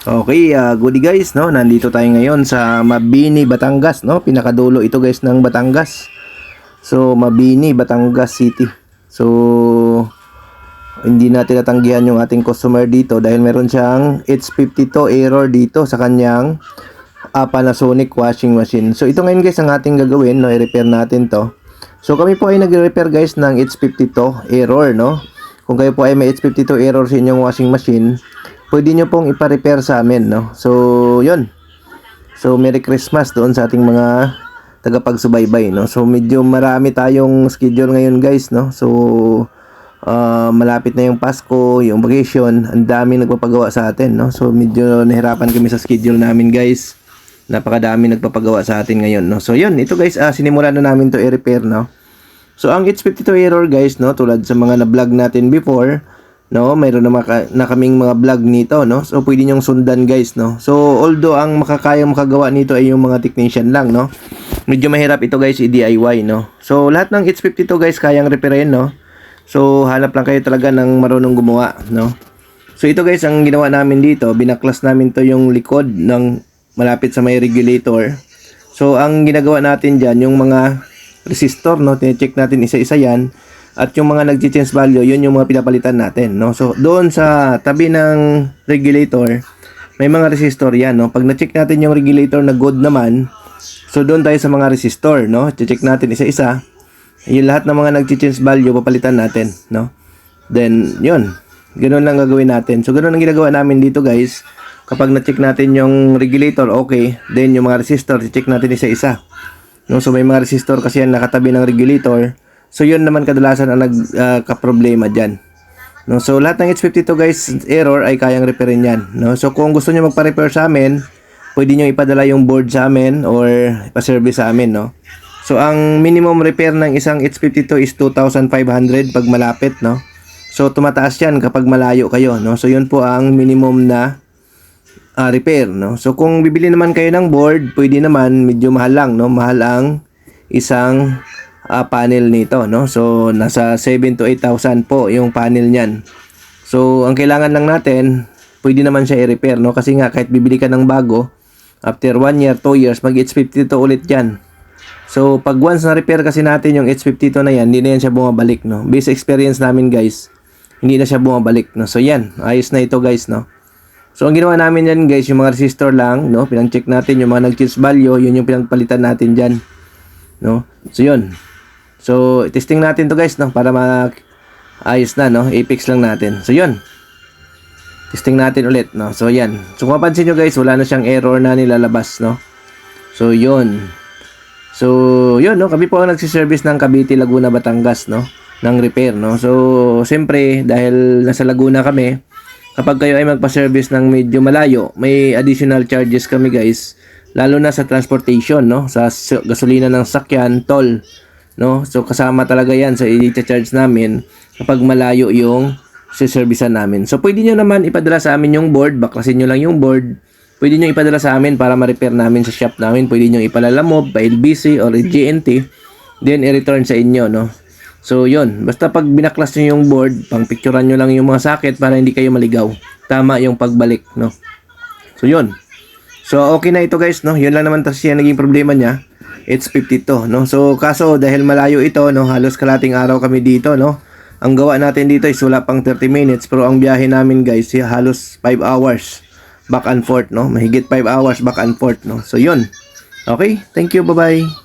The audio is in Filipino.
Okay, goody guys, no? Nandito tayo ngayon sa Mabini, Batangas, no? Pinakadulo ito guys ng Batangas. So, Mabini, Batangas City. So, hindi natin natanggihan yung ating customer dito dahil meron siyang H52 error dito sa kanyang Panasonic washing machine. So, ito ngayon guys ang ating gagawin, no? I-repair natin to. So, kami po ay nag-repair guys ng H52 error, no? Kung kayo po ay may H52 error sa inyong washing machine, pwede nyo pong ipa-repair sa amin, no? So, yun. So, Merry Christmas doon sa ating mga tagapagsubaybay, no? So, medyo marami tayong schedule ngayon, guys, no? So, malapit na yung Pasko, yung vacation, ang daming nagpapagawa sa atin, no? So, medyo nahirapan kami sa schedule namin, guys. Napakadami nagpapagawa sa atin ngayon, no? So, yun. Ito, guys, sinimulan na namin to i-repair, no? So, ang H52 error, guys, no? Tulad sa mga na-vlog natin before, no, mayroon na kaming mga vlog nito, no. So pwede niyo sundan guys, no. So although ang makakayang makagawa nito ay yung mga technician lang, no. Medyo mahirap ito guys i-DIY, no. So lahat ng H52 guys kayang repairin, no. So hanap lang kayo talaga ng marunong gumawa, no. So ito guys ang ginawa namin dito, binaklas namin to yung likod ng malapit sa may regulator. So ang ginagawa natin diyan yung mga resistor, no, tine-check natin isa-isa yan. At yung mga nag-change value, yun yung mga pinapalitan natin, no? So, doon sa tabi ng regulator, may mga resistor yan, no? Pag na-check natin yung regulator na good naman, so doon tayo sa mga resistor, no? Check natin isa-isa. Yung lahat ng mga nag-change value, papalitan natin, no? Then, yun. Ganun lang gagawin natin. So, ganun ang ginagawa namin dito, guys. Kapag na-check natin yung regulator, okay. Then, yung mga resistor, check natin isa-isa. No? So, may mga resistor kasi yan nakatabi ng regulator. So, yun naman kadalasan ang nagka-problema dyan. No? So, lahat ng H52 guys, error ay kayang repairin yan. No? So, kung gusto nyo magpa-repair sa amin, pwede nyo ipadala yung board sa amin or ipa-service sa amin. No? So, ang minimum repair ng isang H52 is 2,500 pag malapit. No? So, tumataas yan kapag malayo kayo. No? So, yun po ang minimum na repair. No? So, kung bibili naman kayo ng board, pwede naman, medyo mahal lang. No? Mahal ang isang panel nito, no? So nasa 7 to 8,000 po yung panel niyan. So ang kailangan lang natin, pwede naman siya i-repair, no? Kasi nga kahit bibili ka ng bago, after 1 year, 2 years, mag-H52 ulit yan. So pag once na repair kasi natin yung H52 na yan, hindi na yan siya bumabalik, no? Based experience namin guys, hindi na siya bumabalik, no? So yan, ayos na ito guys, no? So ang ginawa namin yan guys, yung mga resistor lang, no? Pinang-check natin yung mga nag-change value, yun yung pinagpalitan natin dyan, no? So yun. So, testing natin to guys, no? Para ayos na, no? I-fix lang natin. So, yun. Testing natin ulit, no? So, yan. So, kung mapansin nyo guys, wala na siyang error na nilalabas, no? So, yun. So, yun, no? Kami po ang nagsiservice ng Cavite, Laguna, Batangas, no? Ng repair, no? So, siyempre, dahil nasa Laguna kami, kapag kayo ay magpa-service ng medyo malayo, may additional charges kami guys. Lalo na sa transportation, no? Sa gasolina ng sakyan, toll, no? So kasama talaga yan sa i-charge namin kapag malayo yung servicean namin. So pwede nyo naman ipadala sa amin yung board, baklasin nyo lang yung board. Pwede nyo ipadala sa amin para ma-repair namin sa shop namin. Pwede nyo ipalalamob pa LBC or GNT, then i-return sa inyo, no? So yun, basta pag binaklas nyo yung board, pang picturean nyo lang yung mga socket para hindi kayo maligaw. Tama yung pagbalik, no? So yun. So okay na ito guys, no? Yun lang naman kasi yung naging problema niya. H52, no? So kaso dahil malayo ito, no, halos kalating araw kami dito, no. Ang gawa natin dito is wala pang 30 minutes, pero ang biyahe namin guys, halos 5 hours back and forth, no. Mahigit 5 hours back and forth, no. So yun. Okay, thank you, bye-bye.